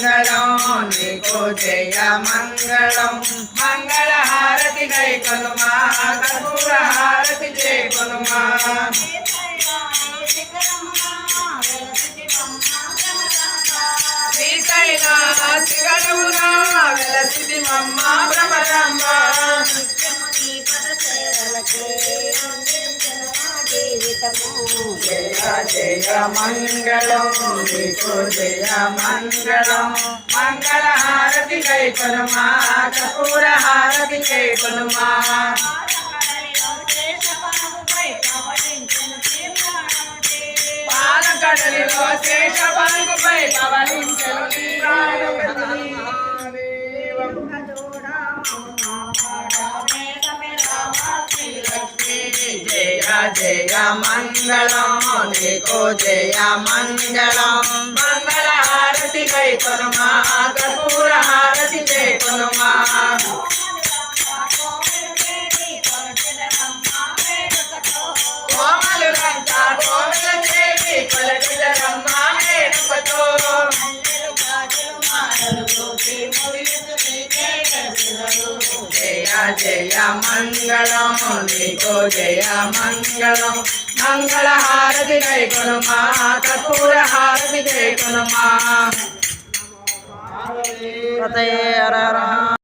మంగళం నీకు జయ మంగళం మంగళ హారతి గై కొనుమా కర్పూర హారతి జయ కొనుమా శ్రీశైల శిఖరమున వెలసిది మమ్మ భ్రమరాంబ జయ జయ మంగళం నీకు జయ మంగళం మంగళ హారతి గై కొనుమా కర్పూర హారతి జయ కొనుమా పాలకడలిలో శేష పాల్గుపై పవలించెను జయ జయ మంగళం నీకు జయ మంగళం మంగళ హారతి గై కొనుమా కర్పూర హారతి జయ కొనుమా కోమలు రంత కోమల దేవి కొలగలమ్మ మేనకతో జయ జయ మంగళం నీకు జయ మంగళం మంగళ హారతి గై కొనుమా కర్పూర హారతి జయ కొనుమా